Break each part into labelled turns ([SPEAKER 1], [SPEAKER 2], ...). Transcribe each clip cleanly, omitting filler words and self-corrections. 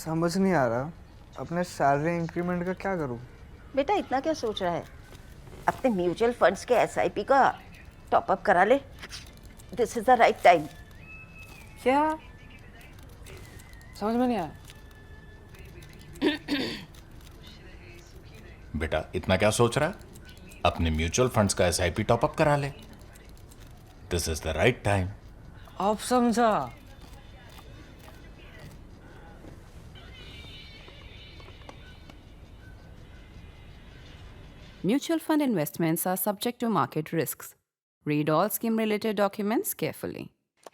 [SPEAKER 1] समझ नहीं आ रहा अपने सैलरी इंक्रीमेंट का क्या करूं।
[SPEAKER 2] बेटा इतना क्या सोच रहा है? अपने म्यूचुअल फंड्स के एसआईपी का टॉप अप करा ले। This is the right time.
[SPEAKER 3] क्या? समझ में नहीं आया।
[SPEAKER 4] बेटा इतना क्या सोच रहा है? अपने म्यूचुअल फंड्स का एसआईपी टॉपअप करा ले। This is the right time.
[SPEAKER 3] अब समझा।
[SPEAKER 5] Mutual fund investments are subject to market risks. Read all scheme-related documents carefully.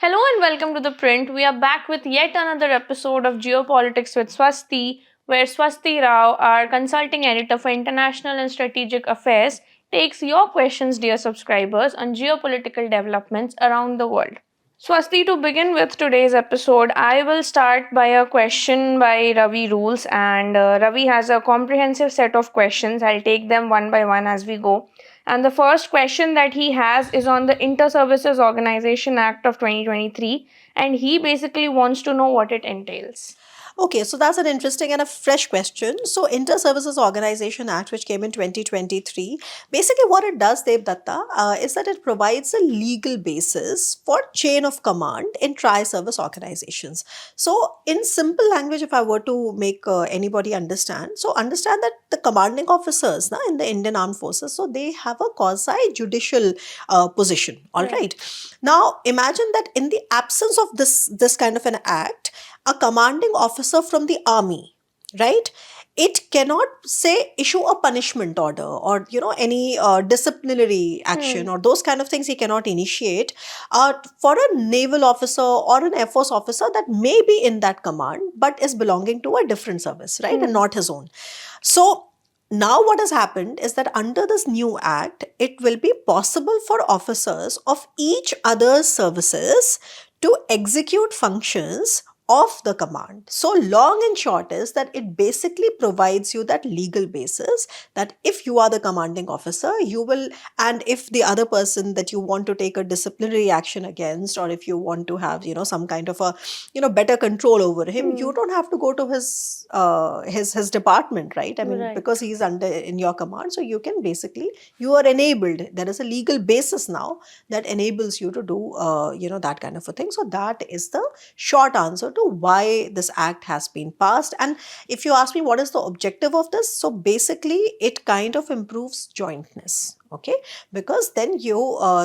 [SPEAKER 6] Hello and welcome to The Print. We are back with yet another episode of Geopolitics with Swasti, where Swasti Rao, our consulting editor for international and strategic affairs, takes your questions, dear subscribers, on geopolitical developments around the world. Swasti, to begin with today's episode, I will start by a question by Ravi Rules, and Ravi has a comprehensive set of questions. I'll take them one by one as we go. And the first question that he has is on the Inter-Services Organization Act of 2023, and he basically wants to know what it entails.
[SPEAKER 7] Okay, so that's an interesting and a fresh question. So, Inter-Services Organization Act, which came in 2023, basically what it does, Debdutta, is that it provides a legal basis for chain of command in tri-service organizations. So, in simple language, if I were to make anybody understand, so understand that the commanding officers in the Indian Armed Forces, so they have a quasi-judicial position, all right. Now, imagine that in the absence of this kind of an act, a commanding officer from the army, right? It cannot say issue a punishment order or any disciplinary action or those kind of things he cannot initiate for a naval officer or an Air Force officer that may be in that command but is belonging to a different service, right? And not his own. So now what has happened is that under this new act, it will be possible for officers of each other's services to execute functions of the command. So long and short is that it basically provides you that legal basis that if you are the commanding officer, you will, and if the other person that you want to take a disciplinary action against, or if you want to have, some kind of a, better control over him, you don't have to go to his department, right? I mean, because he's under in your command. So you can basically, you are enabled. There is a legal basis now that enables you to do, that kind of a thing. So that is the short answer to why this act has been passed. And if you ask me what is the objective of this, so basically it kind of improves jointness, okay, because then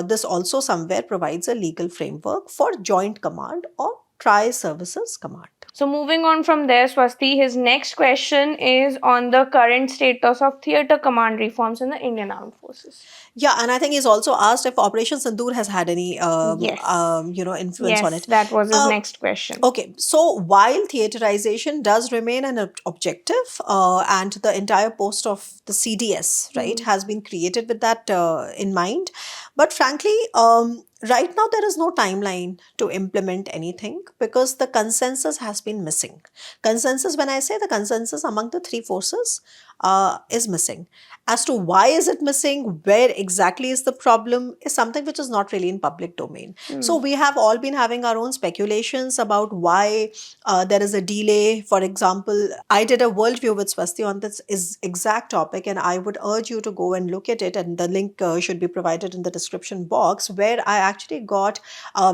[SPEAKER 7] this also somewhere provides a legal framework for joint command or tri-services command.
[SPEAKER 6] So moving on from there, Swasti, his next question is on the current status of theatre command reforms in the Indian Armed Forces.
[SPEAKER 7] Yeah, and I think he's also asked if Operation Sindoor has had any, influence on it.
[SPEAKER 6] That was his next question.
[SPEAKER 7] Okay, so while theaterization does remain an objective, and the entire post of the CDS, right, has been created with that in mind, but frankly, right now, there is no timeline to implement anything because the consensus has been missing. Consensus, when I say the consensus among the three forces, is missing. As to why is it missing, where exactly is the problem, is something which is not really in public domain. So we have all been having our own speculations about why there is a delay. For example, I did a worldview with Swasti on this exact topic, and I would urge you to go and look at it, and the link should be provided in the description box, where I actually got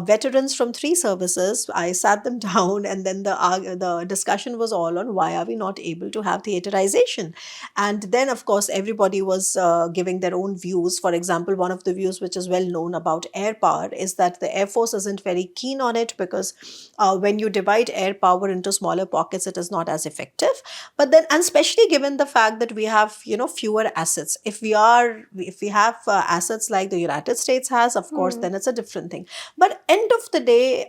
[SPEAKER 7] veterans from three services. I sat them down, and then the discussion was all on why are we not able to have theaterization. And then, of course, everybody was giving their own views. For example, one of the views which is well known about air power is that the Air Force isn't very keen on it because when you divide air power into smaller pockets, it is not as effective. But then, and especially given the fact that we have, fewer assets. If we have assets like the United States has, of course, then it's a different thing. But end of the day,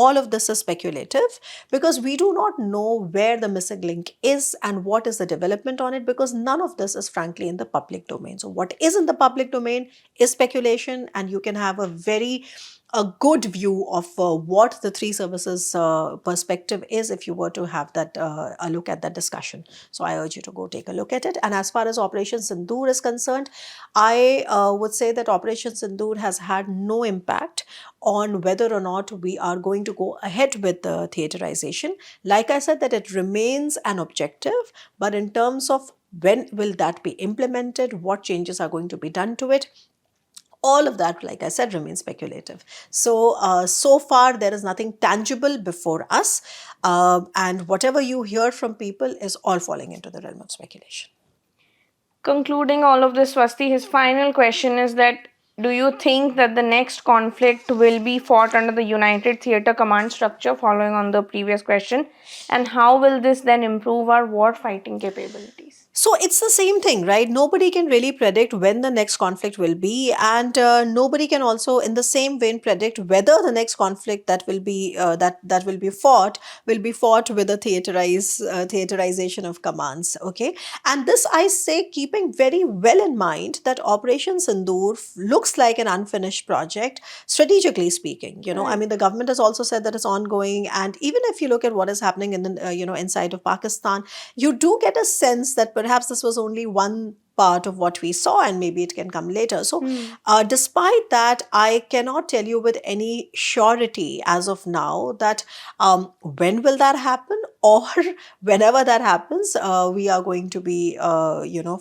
[SPEAKER 7] all of this is speculative because we do not know where the missing link is and what is the development on it, because none of this is frankly in the public domain. So what is in the public domain is speculation, and you can have a very a good view of what the three services perspective is if you were to have that a look at that discussion. So I urge you to go take a look at it. And as far as Operation Sindoor is concerned, I would say that Operation Sindoor has had no impact on whether or not we are going to go ahead with the theaterization. Like I said, that it remains an objective, but in terms of when will that be implemented, what changes are going to be done to it, all of that, like I said, remains speculative. So, so far there is nothing tangible before us, and whatever you hear from people is all falling into the realm of speculation.
[SPEAKER 6] Concluding all of this, Swasti, his final question is that do you think that the next conflict will be fought under the United Theatre Command structure, following on the previous question? And how will this then improve our war fighting capabilities?
[SPEAKER 7] So it's the same thing, right? Nobody can really predict when the next conflict will be, and nobody can also, in the same vein, predict whether the next conflict that will be that will be fought with a theaterization of commands. Okay, and this I say keeping very well in mind that Operation Sindoor looks like an unfinished project, strategically speaking. You know, I mean, the government has also said that it's ongoing, and even if you look at what is happening in the inside of Pakistan, you do get a sense that perhaps this was only one part of what we saw, and maybe it can come later. So despite that, I cannot tell you with any surety as of now that when will that happen, or whenever that happens, we are going to be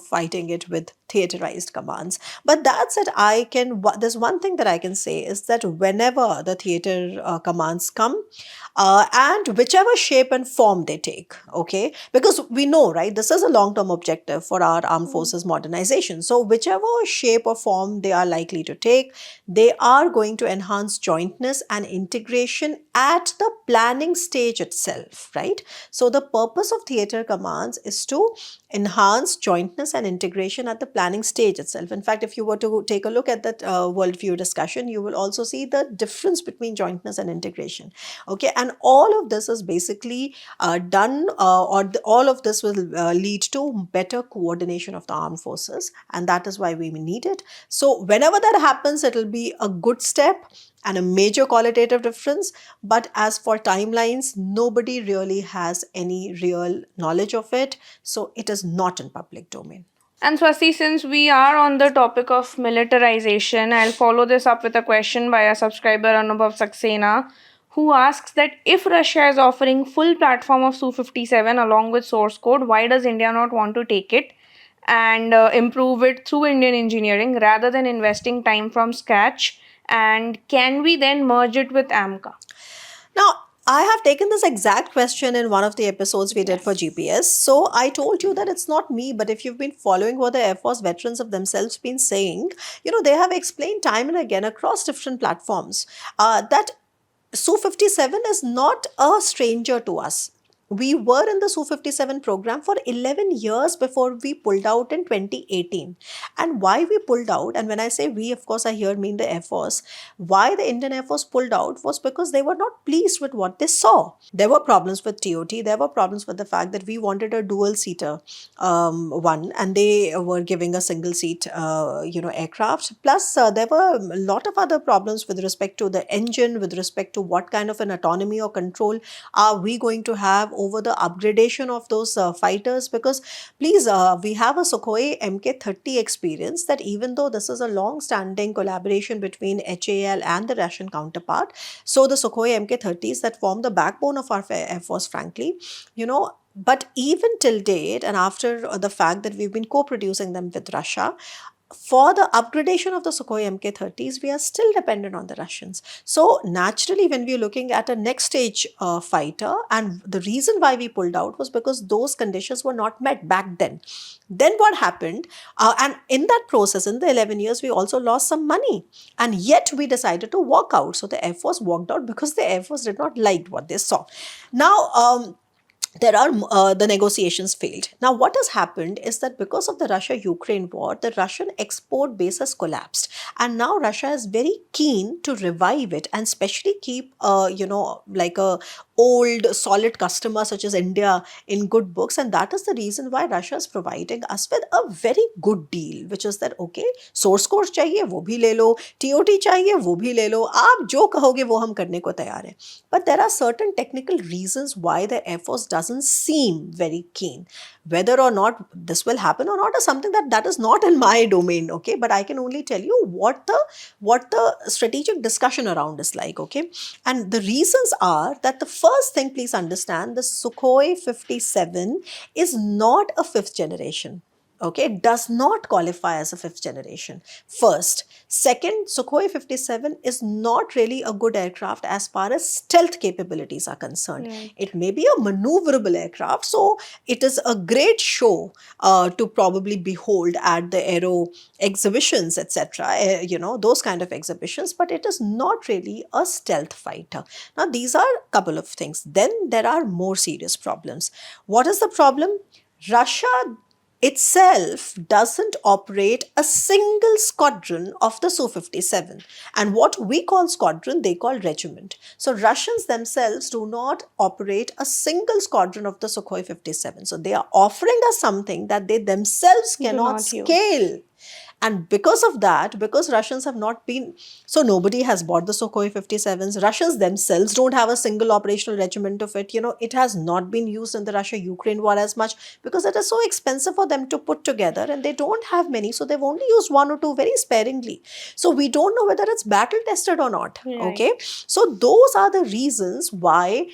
[SPEAKER 7] fighting it with theaterized commands. But that said, there's one thing that I can say is that whenever the theater commands come, and whichever shape and form they take, okay, because we know, right, this is a long-term objective for our armed forces modernization. So whichever shape or form they are likely to take, they are going to enhance jointness and integration at the planning stage itself, right? So the purpose of theater commands is to enhance jointness and integration at the planning stage itself. In fact, if you were to take a look at that worldview discussion, you will also see the difference between jointness and integration. Okay, and all of this is basically done, all of this will lead to better coordination of the armed forces, and that is why we need it. So whenever that happens, it will be a good step and a major qualitative difference. But as for timelines, nobody really has any real knowledge of it. So it is not in public domain.
[SPEAKER 6] And Swasti, since we are on the topic of militarization, I'll follow this up with a question by a subscriber, Anubhav Saxena, who asks that if Russia is offering full platform of Su-57 along with source code, why does India not want to take it and improve it through Indian engineering rather than investing time from scratch? And can we then merge it with AMCA?
[SPEAKER 7] Now, I have taken this exact question in one of the episodes we did for GPS. So I told you that it's not me, but if you've been following what the Air Force veterans have themselves been saying, they have explained time and again across different platforms that Su-57 is not a stranger to us. We were in the Su-57 program for 11 years before we pulled out in 2018. And why we pulled out, and when I say we, of course, I here mean the Air Force, why the Indian Air Force pulled out was because they were not pleased with what they saw. There were problems with TOT, there were problems with the fact that we wanted a dual-seater one, and they were giving a single-seat, aircraft. Plus, there were a lot of other problems with respect to the engine, with respect to what kind of an autonomy or control are we going to have over the upgradation of those fighters, because please, we have a Sukhoi Mk-30 experience that even though this is a long-standing collaboration between HAL and the Russian counterpart, so the Sukhoi Mk-30s that form the backbone of our Air Force, frankly, but even till date, and after the fact that we've been co-producing them with Russia, for the upgradation of the Sukhoi Mk-30s, we are still dependent on the Russians. So naturally, when we are looking at a next stage fighter, and the reason why we pulled out was because those conditions were not met back then. Then what happened? And in that process, in the 11 years, we also lost some money. And yet we decided to walk out. So the Air Force walked out because the Air Force did not like what they saw. Now, the negotiations failed. Now, what has happened is that because of the Russia-Ukraine war, the Russian export base has collapsed, and now Russia is very keen to revive it and especially keep, like a old solid customer such as India in good books, and that is the reason why Russia is providing us with a very good deal, which is that okay, source code चाहिए वो भी ले लो, TOT चाहिए वो भी ले लो, आप जो कहोगे वो हम करने को तैयार हैं. But there are certain technical reasons why the Air Force doesn't seem very keen. Whether or not this will happen or not is something that is not in my domain, okay? But I can only tell you what the strategic discussion around is like, okay? And the reasons are that the first thing, please understand, the Sukhoi 57 is not a fifth generation. Okay, it does not qualify as a fifth generation. First. Second, Sukhoi 57 is not really a good aircraft as far as stealth capabilities are concerned.
[SPEAKER 6] Right.
[SPEAKER 7] It may be a maneuverable aircraft, so it is a great show to probably behold at the aero exhibitions, etc. Those kind of exhibitions, but it is not really a stealth fighter. Now, these are a couple of things. Then there are more serious problems. What is the problem? Russia itself doesn't operate a single squadron of the Su-57. And what we call squadron, they call regiment. So Russians themselves do not operate a single squadron of the Sukhoi 57. So they are offering us something that they themselves cannot
[SPEAKER 6] not use.
[SPEAKER 7] scale. And because of that, because Russians have not been, so nobody has bought the Sukhoi 57s. Russians themselves don't have a single operational regiment of it. It has not been used in the Russia-Ukraine war as much because it is so expensive for them to put together and they don't have many. So they've only used one or two very sparingly. So we don't know whether it's battle tested or not.
[SPEAKER 6] Right.
[SPEAKER 7] Okay. So those are the reasons why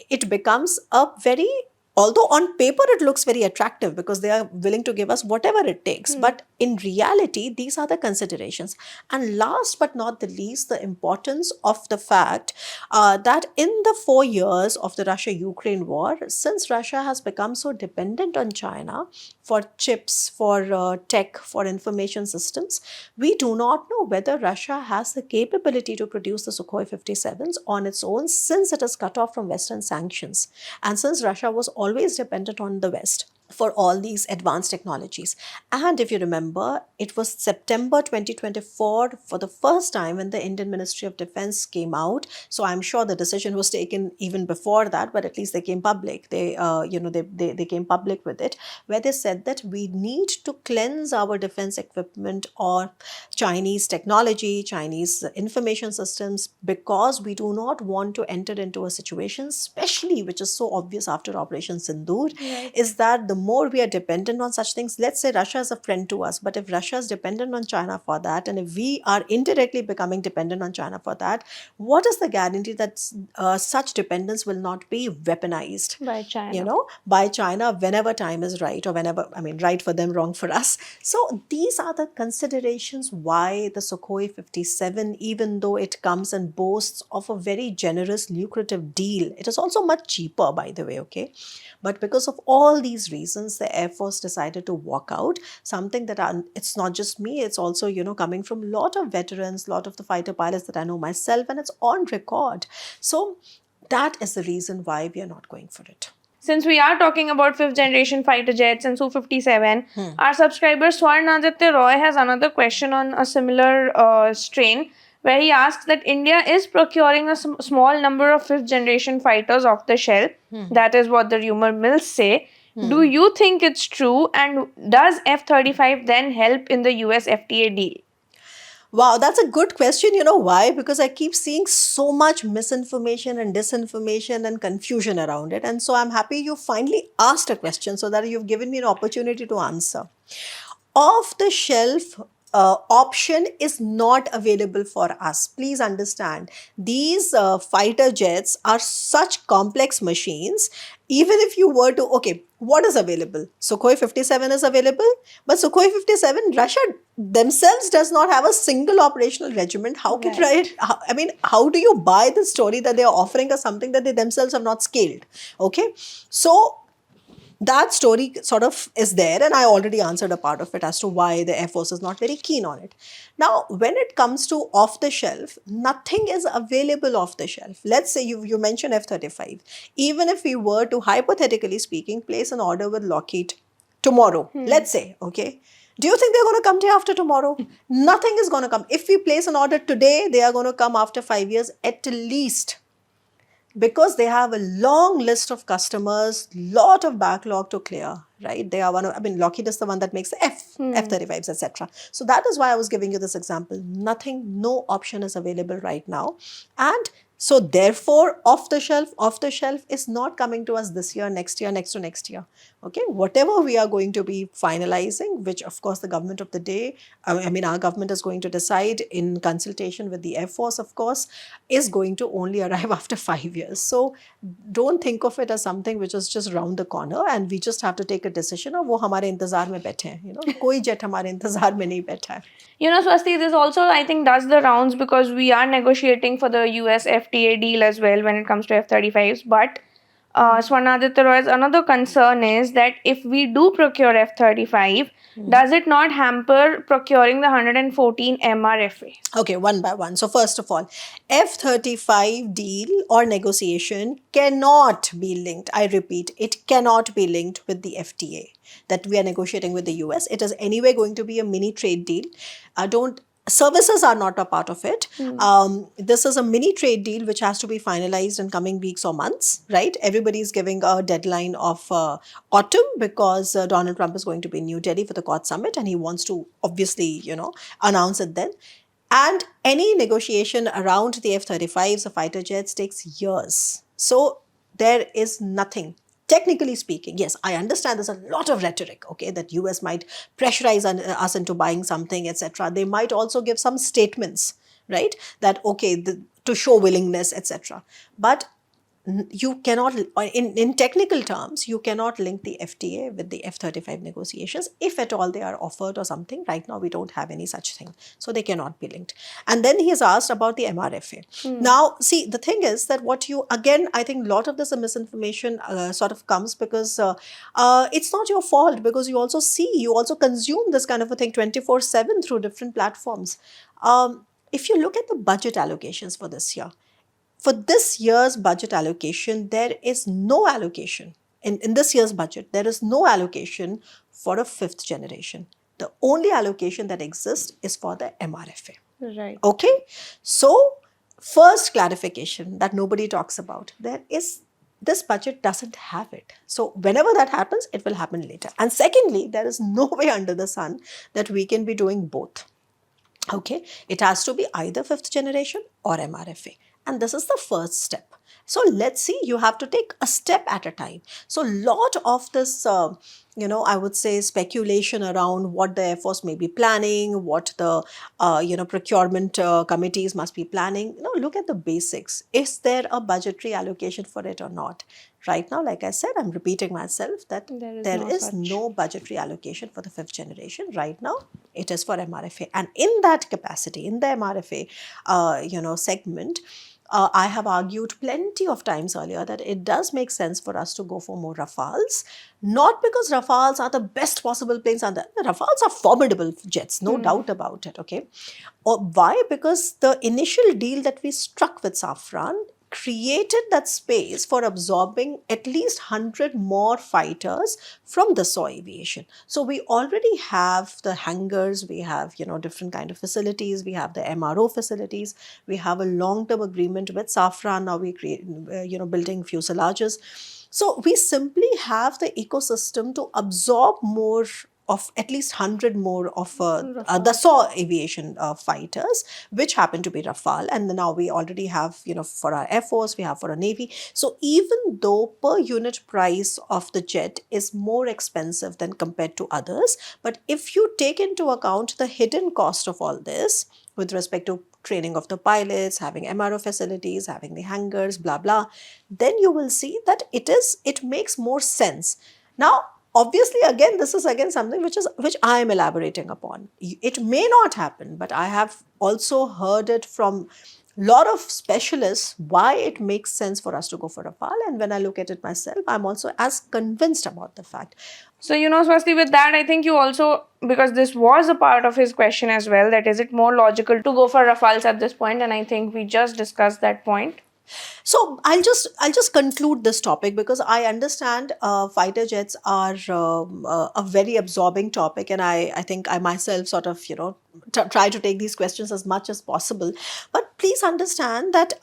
[SPEAKER 7] it becomes a very, although on paper it looks very attractive because they are willing to give us whatever it takes. But in reality, these are the considerations. And last but not the least, the importance of the fact that in the 4 years of the Russia-Ukraine war, since Russia has become so dependent on China for chips, for tech, for information systems, we do not know whether Russia has the capability to produce the Sukhoi 57s on its own since it is cut off from Western sanctions. And since Russia was always dependent on the West for all these advanced technologies. And if you remember, it was September 2024 for the first time when the Indian Ministry of Defense came out. So I'm sure the decision was taken even before that, but at least they came public. They came public with it, where they said that we need to cleanse our defense equipment or Chinese technology, Chinese information systems, because we do not want to enter into a situation, especially which is so obvious after Operation Sindoor, is that the more we are dependent on such things, let's say Russia is a friend to us, but if Russia is dependent on China for that, and if we are indirectly becoming dependent on China for that, what is the guarantee that such dependence will not be weaponized
[SPEAKER 6] By China.
[SPEAKER 7] by China whenever time is right, or whenever, right for them, wrong for us. So these are the considerations why the Sukhoi 57, even though it comes and boasts of a very generous, lucrative deal, it is also much cheaper, by the way, okay? But because of all these reasons, the Air Force decided to walk out, something that it's not just me, it's also, coming from a lot of veterans, a lot of the fighter pilots that I know myself, and it's on record. So that is the reason why we are not going for it.
[SPEAKER 6] Since we are talking about 5th generation fighter jets and Su-57, our subscriber Swarnaditya Roy has another question on a similar strain, where he asks that India is procuring a small number of 5th generation fighters off the shelf. That is what the rumor mills say. Do you think it's true? And does F-35 then help in the US FTA deal?
[SPEAKER 7] Wow, that's a good question. You know why? Because I keep seeing so much misinformation and disinformation and confusion around it. And so I'm happy you finally asked a question so that you've given me an opportunity to answer. Off the shelf option is not available for us. Please understand, these fighter jets are such complex machines. Even if you were to, okay, what is available? Sukhoi 57 is available, but Sukhoi 57, Russia themselves does not have a single operational regiment. How can how do you buy the story that they are offering us something that they themselves have not scaled? Okay, so that story sort of is there, and I already answered a part of it as to why the Air Force is not very keen on it. Now, when it comes to off the shelf, nothing is available off the shelf. Let's say you mentioned F-35. Even if we were to, hypothetically speaking, place an order with Lockheed tomorrow, let's say, okay, do you think they're going to come day after tomorrow? Nothing is going to come. If we place an order today, they are going to come after 5 years at least, because they have a long list of customers, lot of backlog to clear, right? They are Lockheed is the one that makes the F-35s, etc. So that is why I was giving you this example. Nothing, no option is available right now. And so therefore, off the shelf is not coming to us this year, next year, next to next year. Okay, whatever we are going to be finalizing, which of course the government of the day, our government is going to decide in consultation with the Air Force, of course, is going to only arrive after 5 years. So don't think of it as something which is just round the corner and we just have to take a decision of wo hamare intezar mein baithe hain, koi jet hamare intezar mein nahi baitha hai.
[SPEAKER 6] Swasti, this also, I think, does the rounds because we are negotiating for the US FTA deal as well when it comes to F-35s. But Swarnaditya Roy's another concern is that if we do procure F-35, does it not hamper procuring the 114 MRFA?
[SPEAKER 7] Okay, one by one. So first of all, F-35 deal or negotiation cannot be linked. I repeat, it cannot be linked with the FTA that we are negotiating with the US. It is anyway going to be a mini trade deal. Services are not a part of it. This is a mini trade deal which has to be finalized in coming weeks or months, right? Everybody is giving a deadline of autumn because Donald Trump is going to be in New Delhi for the Quad Summit and he wants to obviously, announce it then. And any negotiation around the F-35s, the fighter jets, takes years. So there is nothing. Technically speaking, yes, I understand there's a lot of rhetoric, okay, that US might pressurize us into buying something, etc. They might also give some statements, right, that, okay, to show willingness, etc. But you cannot, in technical terms, you cannot link the FTA with the F-35 negotiations. If at all they are offered or something, right now we don't have any such thing. So they cannot be linked. And then he has asked about the MRFA. Now, see, the thing is that I think a lot of this misinformation sort of comes because it's not your fault, because you also consume this kind of a thing 24/7 through different platforms. If you look at the budget allocations for this year, for this year's budget allocation, there is no allocation. In this year's budget, there is no allocation for a 5th generation. The only allocation that exists is for the MRFA.
[SPEAKER 6] Right.
[SPEAKER 7] Okay? So, first clarification that nobody talks about, this budget doesn't have it. So, whenever that happens, it will happen later. And secondly, there is no way under the sun that we can be doing both. Okay? It has to be either 5th generation or MRFA. And this is the first step. So let's see, you have to take a step at a time. So lot of this, I would say speculation around what the Air Force may be planning, what the, procurement committees must be planning. Look at the basics. Is there a budgetary allocation for it or not? Right now, like I said, I'm repeating myself that there is no budgetary allocation for the 5th generation. Right now, it is for MRFA. And in that capacity, in the MRFA, segment, I have argued plenty of times earlier that it does make sense for us to go for more Rafales, not because Rafales are the best possible planes. The Rafales are formidable jets, no doubt about it, okay? Why? Because the initial deal that we struck with Safran created that space for absorbing at least 100 more fighters from Dassault Aviation. So we already have the hangars, we have, different kind of facilities, we have the MRO facilities, we have a long-term agreement with Safran, now we create, building fuselages. So we simply have the ecosystem to absorb more of at least 100 more of the Dassault Aviation fighters, which happen to be Rafale. And now we already have, for our Air Force, we have for our Navy. So even though per unit price of the jet is more expensive than compared to others, but if you take into account the hidden cost of all this, with respect to training of the pilots, having MRO facilities, having the hangars, blah, blah, then you will see that it makes more sense. Now, obviously, again, this is something which I am elaborating upon. It may not happen, but I have also heard it from lot of specialists why it makes sense for us to go for Rafale. And when I look at it myself, I'm also as convinced about the fact.
[SPEAKER 6] So, Swasti, with that, I think you also, because this was a part of his question as well, that is it more logical to go for Rafales at this point? And I think we just discussed that point.
[SPEAKER 7] So I'll just conclude this topic because I understand fighter jets are a very absorbing topic, and I think I myself sort of try to take these questions as much as possible. But please understand that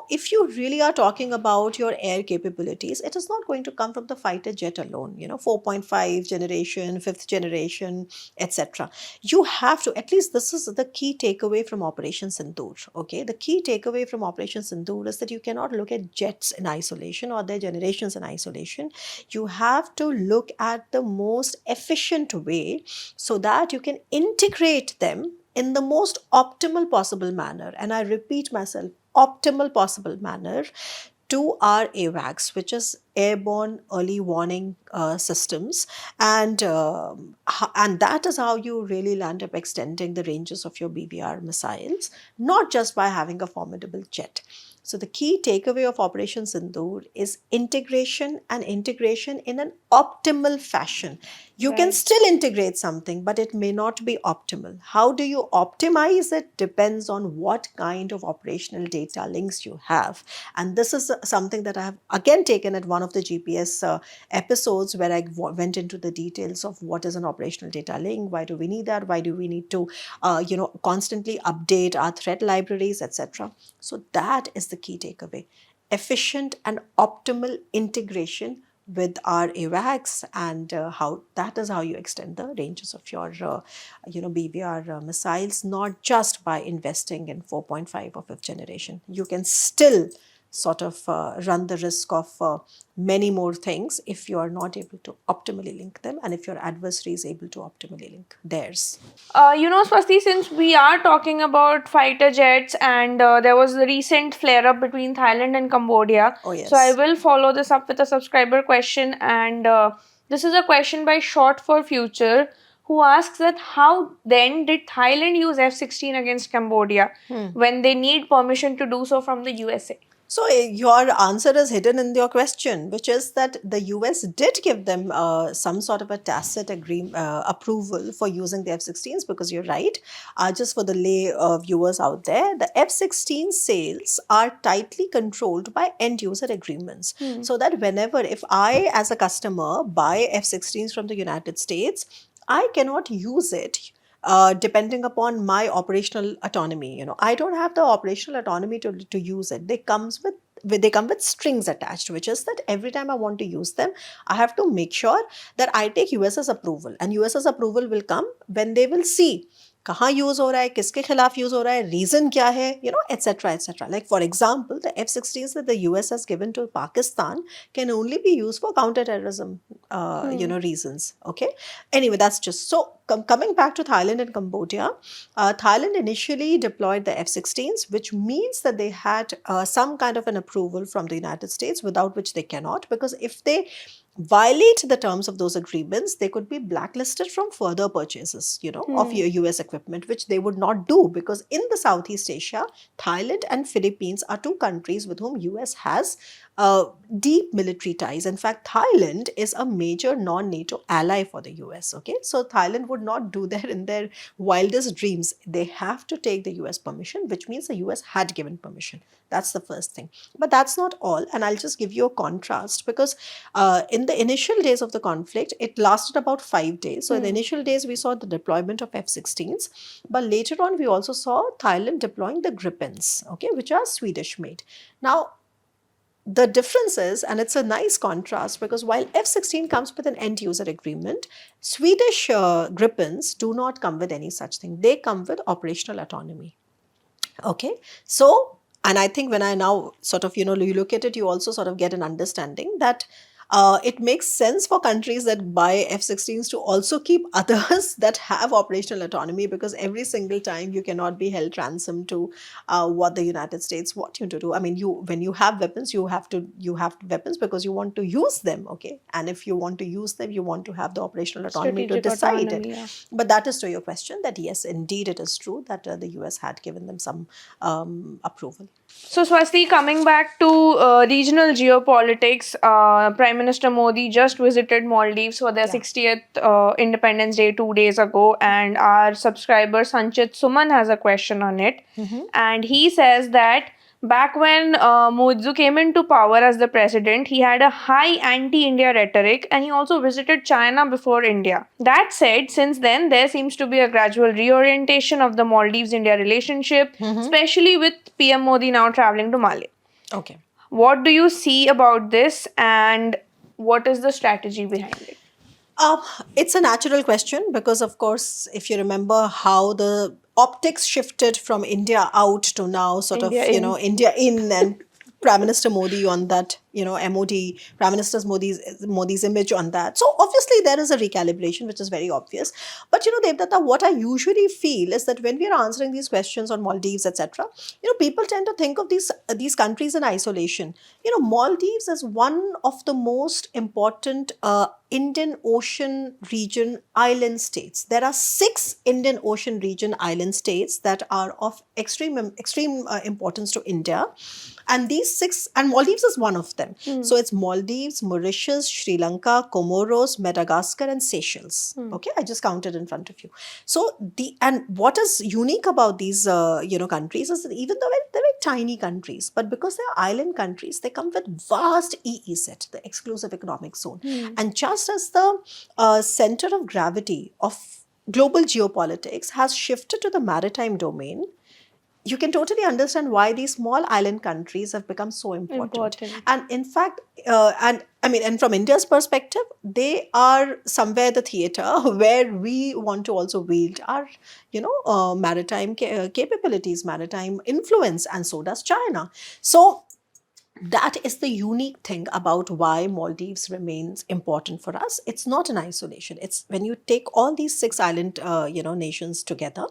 [SPEAKER 7] if you really are talking about your air capabilities, it is not going to come from the fighter jet alone. 4.5 generation, 5th generation, etc. You have to, at least this is the key takeaway from Operation Sindoor. Okay, the key takeaway from Operation Sindoor is that you cannot look at jets in isolation or their generations in isolation. You have to look at the most efficient way so that you can integrate them in the most optimal possible manner. And I repeat myself, optimal possible manner to our AWACS, which is airborne early warning systems, and that is how you really land up extending the ranges of your BBR missiles, not just by having a formidable jet. So the key takeaway of Operation Sindoor is integration, and integration in an optimal fashion. You can still integrate something, but it may not be optimal. How do you optimize it depends on what kind of operational data links you have. And this is something that I have again taken at one of the GPS episodes, where I went into the details of what is an operational data link, why do we need that, why do we need to constantly update our threat libraries, etc. So that is the key takeaway. Efficient and optimal integration with our AWACS, and how that is how you extend the ranges of your BBR missiles, not just by investing in 4.5 or 5th generation. You can still sort of run the risk of many more things if you are not able to optimally link them, and if your adversary is able to optimally link theirs.
[SPEAKER 6] Swasti, since we are talking about fighter jets, and there was a recent flare-up between Thailand and Cambodia.
[SPEAKER 7] Oh, yes.
[SPEAKER 6] So I will follow this up with a subscriber question, and this is a question by Short for Future, who asks that how then did Thailand use F-16 against Cambodia when they need permission to do so from the USA?
[SPEAKER 7] So your answer is hidden in your question, which is that the US did give them some sort of a tacit approval for using the F-16s, because you're right. Just for the lay viewers out there, the F-16 sales are tightly controlled by end-user agreements. So that whenever, if I as a customer buy F-16s from the United States, I cannot use it depending upon my operational autonomy. I don't have the operational autonomy to use it. They come with strings attached, which is that every time I want to use them, I have to make sure that I take US's approval, and US's approval will come when they will see कहाँ use हो रहा है, किसके खिलाफ use हो रहा है, reason क्या है, etc. etc. Like for example, the F-16s that the US has given to Pakistan can only be used for counterterrorism, reasons. Okay. Anyway, that's just so. Coming back to Thailand and Cambodia, Thailand initially deployed the F-16s, which means that they had some kind of an approval from the United States, without which they cannot, because if they violate the terms of those agreements, they could be blacklisted from further purchases, of your US equipment, which they would not do, because in the Southeast Asia, Thailand and Philippines are two countries with whom US has deep military ties. In fact, Thailand is a major non-NATO ally for the US. Okay, so Thailand would not do that in their wildest dreams. They have to take the US permission, which means the US had given permission. That's the first thing. But that's not all. And I'll just give you a contrast, because in the initial days of the conflict, it lasted about 5 days. So in the initial days, we saw the deployment of F-16s. But later on, we also saw Thailand deploying the Gripens, okay, which are Swedish made. Now, the difference is, and it's a nice contrast, because while F-16 comes with an end-user agreement, Swedish Gripens do not come with any such thing. They come with operational autonomy. Okay, so, and I think when I now sort of, you look at it, you also sort of get an understanding that it makes sense for countries that buy F-16s to also keep others that have operational autonomy, because every single time you cannot be held ransom to what the United States want you to do. I mean, when you have weapons, you have weapons because you want to use them, okay? And if you want to use them, you want to have the operational autonomy to
[SPEAKER 6] Strategic
[SPEAKER 7] decide
[SPEAKER 6] autonomy,
[SPEAKER 7] it.
[SPEAKER 6] yeah.
[SPEAKER 7] But that is to your question that yes, indeed, it is true that the US had given them some approval.
[SPEAKER 6] So, Swasti, coming back to regional geopolitics, Prime Minister Modi just visited Maldives for their 60th Independence Day 2 days ago, and our subscriber Sanchit Suman has a question on it. And he says that back when Muizzu came into power as the president, he had a high anti-India rhetoric, and he also visited China before India. That said, since then, there seems to be a gradual reorientation of the Maldives-India relationship, especially with PM Modi now traveling to Mali.
[SPEAKER 7] Okay.
[SPEAKER 6] What do you see about this, and what is the strategy behind it?
[SPEAKER 7] It's a natural question because, of course, if you remember how the optics shifted from India out to now
[SPEAKER 6] India in.
[SPEAKER 7] India in, and Prime Minister Modi on that, MOD, Prime Minister Modi's image on that. So obviously there is a recalibration, which is very obvious. But, Debdutta, what I usually feel is that when we are answering these questions on Maldives, etc., people tend to think of these countries in isolation. Maldives is one of the most important Indian Ocean region island states. There are 6 Indian Ocean region island states that are of extreme importance to India. And these 6, and Maldives is one of them. So it's Maldives, Mauritius, Sri Lanka, Comoros, Madagascar, and Seychelles. Okay, I just counted in front of you. So and what is unique about these countries is that even though they're very tiny countries, but because they're island countries, they come with vast EEZ, the exclusive economic zone. And just as the center of gravity of global geopolitics has shifted to the maritime domain, you can totally understand why these small island countries have become so important. And in fact, and from India's perspective, they are somewhere the theater where we want to also wield our, maritime capabilities, maritime influence, and so does China. So that is the unique thing about why Maldives remains important for us. It's not in isolation. It's when you take all these 6 island, nations together,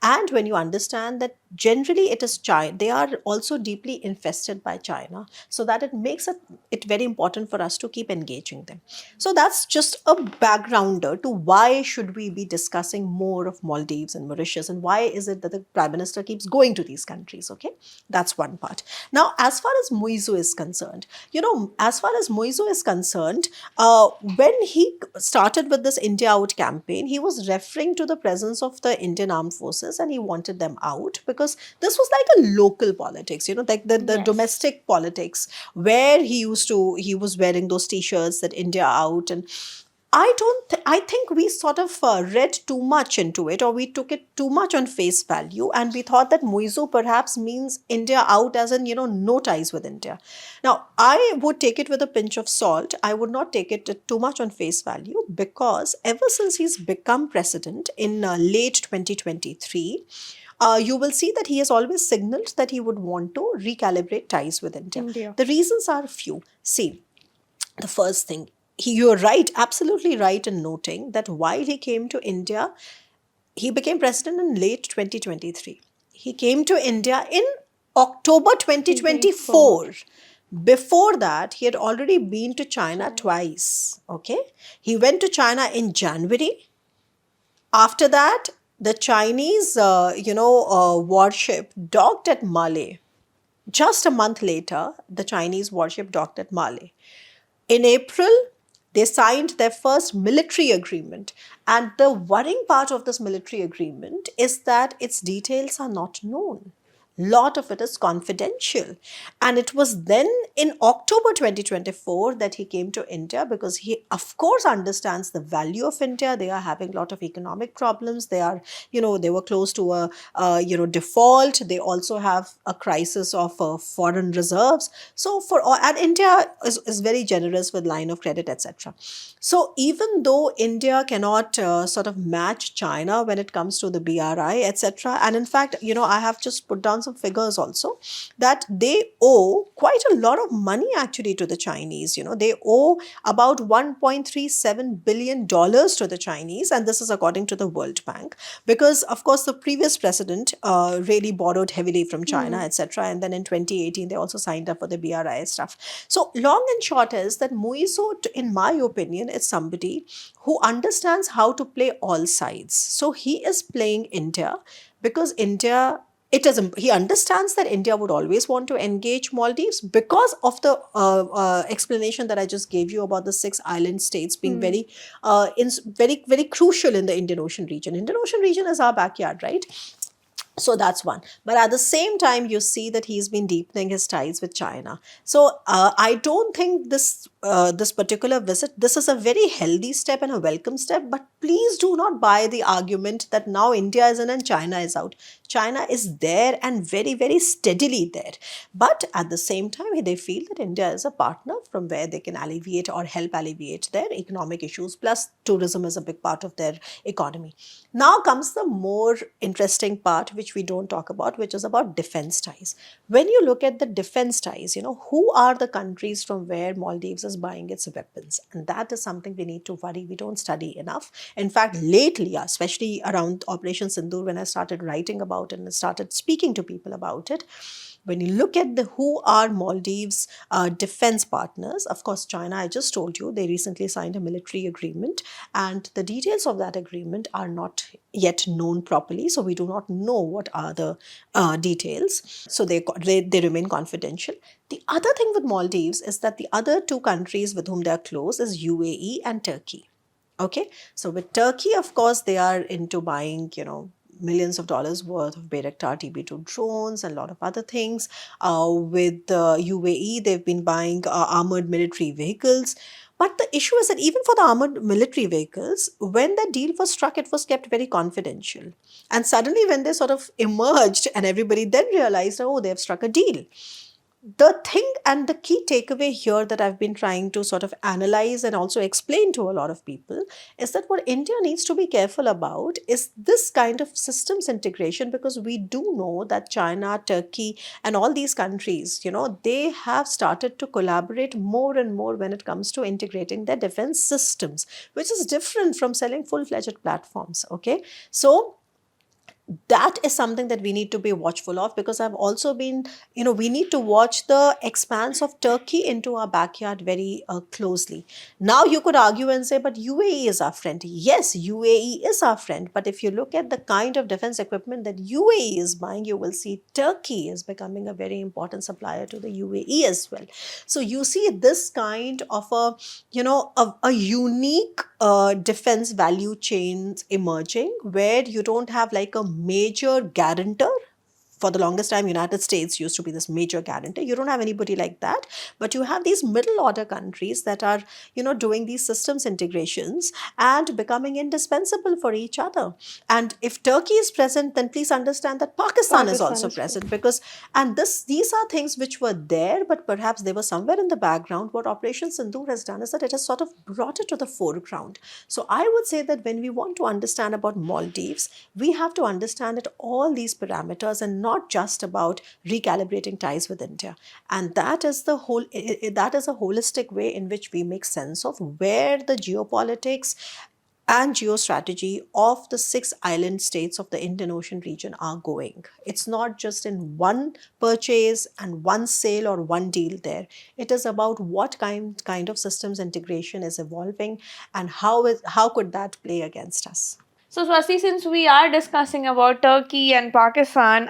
[SPEAKER 7] and when you understand that generally it is China, they are also deeply infested by China, so that it makes it very important for us to keep engaging them. So that's just a backgrounder to why should we be discussing more of Maldives and Mauritius, and why is it that the Prime Minister keeps going to these countries, okay? That's one part. Now, as far as Muizzu is concerned, when he started with this India out campaign, he was referring to the presence of the Indian armed forces, and he wanted them out because this was like a local politics, like the domestic politics, where he was wearing those t-shirts that India out, and I think we sort of read too much into it, or we took it too much on face value, and we thought that Muizzu perhaps means India out, as in, no ties with India. Now, I would take it with a pinch of salt. I would not take it too much on face value, because ever since he's become president in late 2023, you will see that he has always signaled that he would want to recalibrate ties with India. The reasons are few. See, the first thing, you're right, absolutely right in noting that while he came to India, he became president in late 2023. He came to India in October 2024. Before that, he had already been to China twice. Okay, he went to China in January. After that, the Chinese, warship docked at Male. Just a month later, the Chinese warship docked at Male. In April, they signed their first military agreement. And the worrying part of this military agreement is that its details are not known. Lot of it is confidential. And it was then in October 2024 that he came to India, because he, of course, understands the value of India. They are having a lot of economic problems. They are, they were close to a, default. They also have a crisis of foreign reserves. So and India is very generous with line of credit, etc. So even though India cannot sort of match China when it comes to the BRI, etc., and in fact, I have just put down some some figures also, that they owe quite a lot of money actually to the Chinese. They owe about $1.37 billion to the Chinese, and this is according to the World Bank, because of course the previous president really borrowed heavily from China, etc. And then in 2018 they also signed up for the BRI stuff. So long and short is that Muizzu, in my opinion, is somebody who understands how to play all sides. So he is playing India because he understands that India would always want to engage Maldives because of the explanation that I just gave you about the 6 island states being very crucial in the Indian Ocean region. Indian Ocean region is our backyard, right? So that's one. But at the same time, you see that he's been deepening his ties with China. So I don't think this particular visit, this is a very healthy step and a welcome step. But please do not buy the argument that now India is in and China is out. China is there and very, very steadily there. But at the same time, they feel that India is a partner from where they can alleviate or help alleviate their economic issues. Plus, tourism is a big part of their economy. Now comes the more interesting part, which we don't talk about, which is about defense ties. When you look at the defense ties, who are the countries from where Maldives is buying its weapons? And that is something we need to worry. We don't study enough. In fact, lately, especially around Operation Sindoor, when I started writing about it and started speaking to people about it, when you look at who are Maldives' defense partners, of course, China, I just told you, they recently signed a military agreement, and the details of that agreement are not yet known properly. So we do not know what are the details. So they remain confidential. The other thing with Maldives is that the other 2 countries with whom they are close is UAE and Turkey. Okay, so with Turkey, of course, they are into buying, millions of dollars worth of Bayraktar TB2 drones and a lot of other things. With UAE, they've been buying armored military vehicles. But the issue is that even for the armored military vehicles, when the deal was struck, it was kept very confidential. And suddenly when they sort of emerged and everybody then realized, oh, they have struck a deal. The thing and the key takeaway here that I've been trying to sort of analyze and also explain to a lot of people is that what India needs to be careful about is this kind of systems integration, because we do know that China, Turkey, and all these countries, they have started to collaborate more and more when it comes to integrating their defense systems, which is different from selling full-fledged platforms. Okay, so that is something that we need to be watchful of, because I've also been, we need to watch the expanse of Turkey into our backyard very closely. Now you could argue and say, but UAE is our friend. Yes, UAE is our friend. But if you look at the kind of defense equipment that UAE is buying, you will see Turkey is becoming a very important supplier to the UAE as well. So you see this kind of a unique defense value chains emerging, where you don't have like a major guarantor. For the longest time, United States used to be this major guarantor. You don't have anybody like that, but you have these middle order countries that are, doing these systems integrations and becoming indispensable for each other. And if Turkey is present, then please understand that Pakistan is also present, because, these are things which were there, but perhaps they were somewhere in the background. What Operation Sindoor has done is that it has sort of brought it to the foreground. So I would say that when we want to understand about Maldives, we have to understand that all these parameters and not just about recalibrating ties with India. And that is a holistic way in which we make sense of where the geopolitics and geostrategy of the 6 island states of the Indian Ocean region are going. It's not just in one purchase and one sale or one deal there. It is about what kind of systems integration is evolving, and how could that play against us.
[SPEAKER 6] So, Swasti, since we are discussing about Turkey and Pakistan,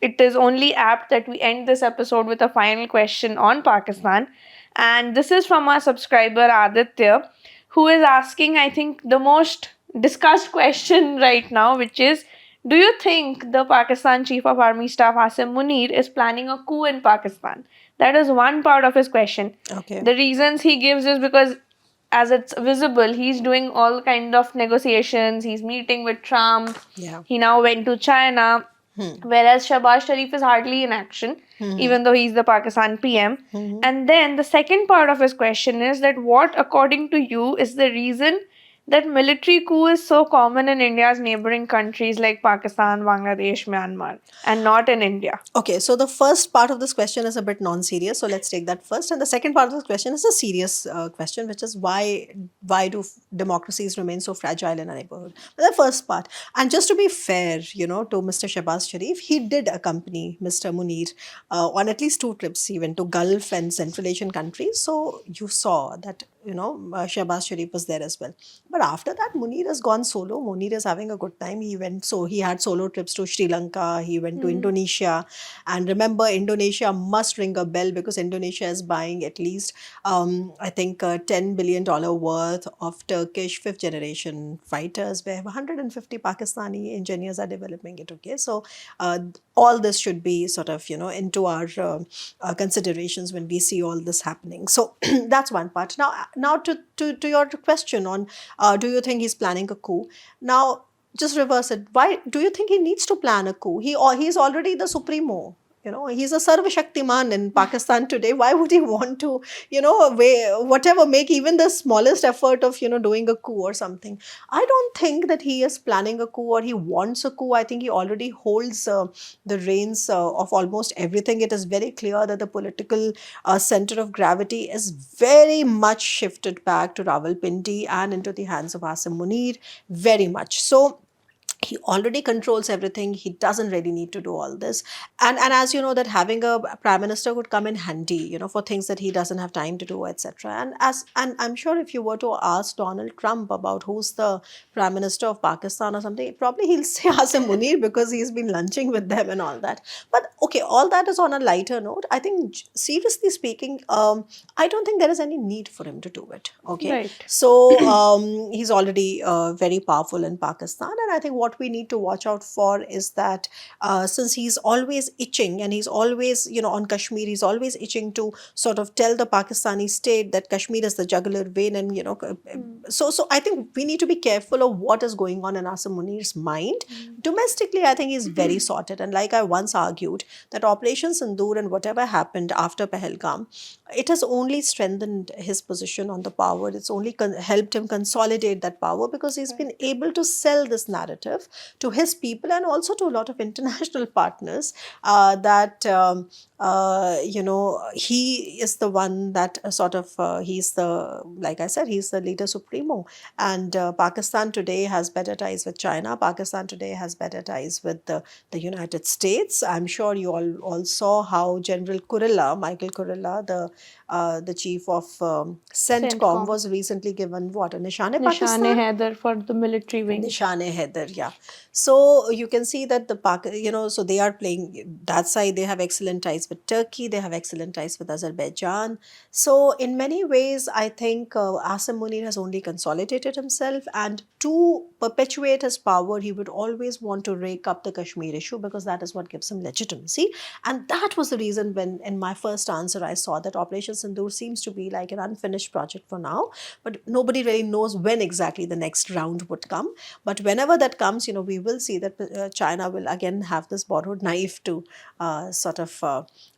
[SPEAKER 6] it is only apt that we end this episode with a final question on Pakistan. And this is from our subscriber Aditya, who is asking, I think, the most discussed question right now, which is, do you think the Pakistan Chief of Army Staff Asim Munir is planning a coup in Pakistan? That is one part of his question.
[SPEAKER 7] Okay.
[SPEAKER 6] The reasons he gives is because, as it's visible, he's doing all kind of negotiations. He's meeting with Trump.
[SPEAKER 7] Yeah.
[SPEAKER 6] He now went to China. Whereas Shahbaz Sharif is hardly in action, even though he's the Pakistan PM. And then the second part of his question is that what, according to you, is the reason that military coup is so common in India's neighboring countries like Pakistan, Bangladesh, Myanmar, and not in India?
[SPEAKER 7] Okay, so the first part of this question is a bit non-serious, so let's take that first. And the second part of this question is a serious question, which is why do democracies remain so fragile in our neighborhood? But the first part, and just to be fair, to Mr. Shehbaz Sharif, he did accompany Mr. Munir on at least 2 trips. He went to Gulf and Central Asian countries, so you saw that Shehbaz Sharif was there as well. But after that, Munir has gone solo. Munir is having a good time. He had solo trips to Sri Lanka. He went to Indonesia. And remember, Indonesia must ring a bell because Indonesia is buying at least, I think, $10 billion worth of Turkish 5th generation fighters, where 150 Pakistani engineers are developing it. Okay, so all this should be sort of, into our considerations when we see all this happening. So that's one part. Now to your question on do you think he's planning a coup? Now, just reverse it. Why do you think he needs to plan a coup? He's already the supremo. He's a Sarva Shaktiman in Pakistan today. Why would he want to, make even the smallest effort of, doing a coup or something? I don't think that he is planning a coup or he wants a coup. I think he already holds the reins of almost everything. It is very clear that the political center of gravity is very much shifted back to Rawalpindi and into the hands of Asim Munir, very much. So, he already controls everything. He doesn't really need to do all this. And as you know, that having a prime minister would come in handy, for things that he doesn't have time to do, etc. And I'm sure if you were to ask Donald Trump about who's the prime minister of Pakistan or something, probably he'll say Asim Munir because he's been lunching with them and all that. But okay, all that is on a lighter note. I think, seriously speaking, I don't think there is any need for him to do it. Okay.
[SPEAKER 6] Right.
[SPEAKER 7] So he's already very powerful in Pakistan. And I think what we need to watch out for is that since he's always itching and he's always, on Kashmir, he's always itching to sort of tell the Pakistani state that Kashmir is the jugular vein and, so I think we need to be careful of what is going on in Asim Munir's mind. Domestically, I think he's very sorted. And like I once argued, that Operation Sindoor and whatever happened after Pahalgam, it has only strengthened his position on the power. It's only helped him consolidate that power because he's been able to sell this narrative to his people and also to a lot of international partners that he is the one that he's the, like I said, he's the leader supremo. And Pakistan today has better ties with China. Pakistan today has better ties with the United States. I'm sure you all saw how General Kurilla, Michael Kurilla, the chief of CENTCOM, was recently given what, a Nishane Pakistan?
[SPEAKER 6] Nishane Haider for the military wing.
[SPEAKER 7] Nishane Haider, yeah. So you can see that so they are playing that side. They have excellent ties with Turkey. They have excellent ties with Azerbaijan. So in many ways, I think Asim Munir has only consolidated himself, and to perpetuate his power, he would always want to rake up the Kashmir issue because that is what gives him legitimacy. And that was the reason when in my first answer, I saw that Operation Sindoor seems to be like an unfinished project for now, but nobody really knows when exactly the next round would come. But whenever that comes, we will see that China will again have this borrowed knife to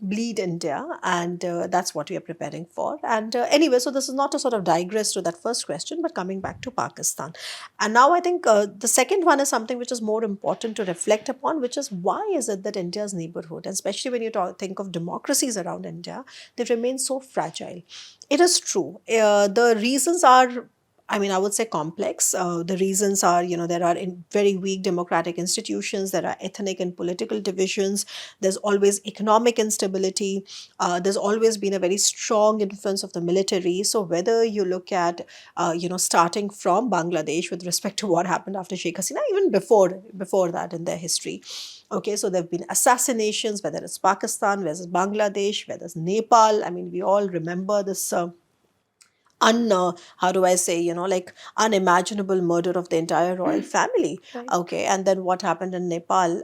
[SPEAKER 7] bleed India, and that's what we are preparing for. And anyway, so this is not to sort of digress to that first question, but coming back to Pakistan. And now I think the second one is something which is more important to reflect upon, which is why is it that India's neighborhood, especially when you think of democracies around India, they remain so fragile. It is true. The reasons are, I would say complex. The reasons are, there are very weak democratic institutions, there are ethnic and political divisions, there's always economic instability, there's always been a very strong influence of the military. So whether you look at, starting from Bangladesh with respect to what happened after Sheikh Hasina, even before that in their history. Okay, so there have been assassinations, whether it's Pakistan, whether it's Bangladesh, whether it's Nepal. We all remember this unimaginable murder of the entire royal family.
[SPEAKER 6] Right.
[SPEAKER 7] Okay, and then what happened in Nepal,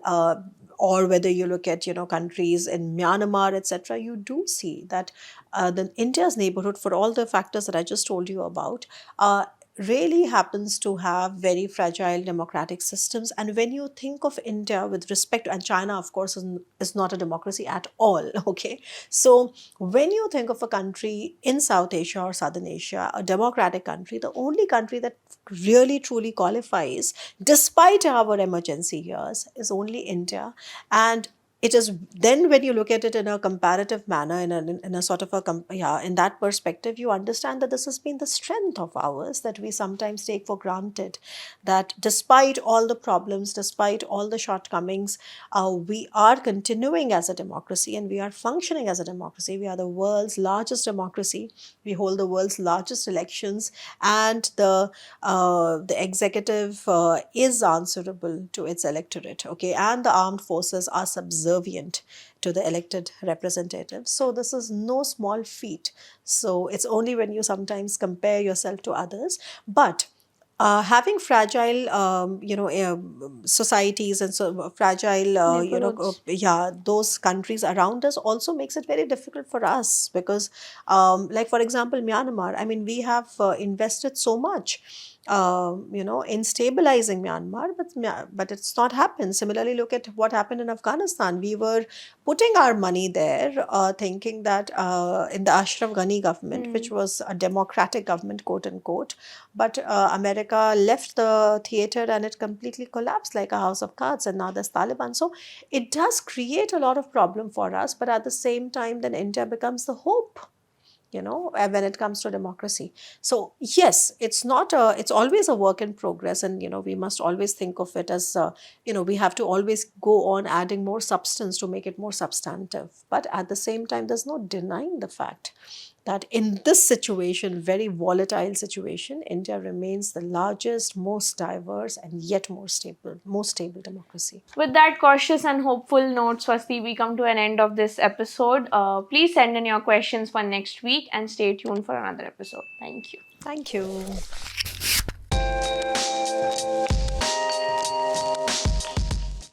[SPEAKER 7] or whether you look at, countries in Myanmar, etc., you do see that India's neighborhood, for all the factors that I just told you about, really happens to have very fragile democratic systems. And when you think of India with respect to, and China, of course, is not a democracy at all, okay? So when you think of a country in South Asia or Southern Asia, a democratic country, the only country that really truly qualifies, despite our emergency years, is only India. And it is then when you look at it in a comparative manner, in a sort of in that perspective, you understand that this has been the strength of ours that we sometimes take for granted, that despite all the problems, despite all the shortcomings, we are continuing as a democracy and we are functioning as a democracy. We are the world's largest democracy. We hold the world's largest elections, and the executive is answerable to its electorate, okay, and the armed forces are subservient to the elected representatives. So this is no small feat. So it's only when you sometimes compare yourself to others. But having fragile, societies and so fragile, those countries around us also makes it very difficult for us because, like for example, Myanmar. I mean, we have invested so much, in stabilizing Myanmar, but it's not happened. Similarly, look at what happened in Afghanistan. We were putting our money there, thinking that in the Ashraf Ghani government, which was a democratic government, quote unquote, but America left the theater and it completely collapsed like a house of cards, and now there's Taliban. So it does create a lot of problem for us, but at the same time, then India becomes the hope, when it comes to democracy. So yes, it's always a work in progress, and we must always think of it as we have to always go on adding more substance to make it more substantive. But at the same time, there's no denying the fact that in this situation, very volatile situation, India remains the largest, most diverse, and yet most stable democracy.
[SPEAKER 6] With that cautious and hopeful note, Swasti, we come to an end of this episode. Please send in your questions for next week and stay tuned for another episode. Thank you.
[SPEAKER 7] Thank you.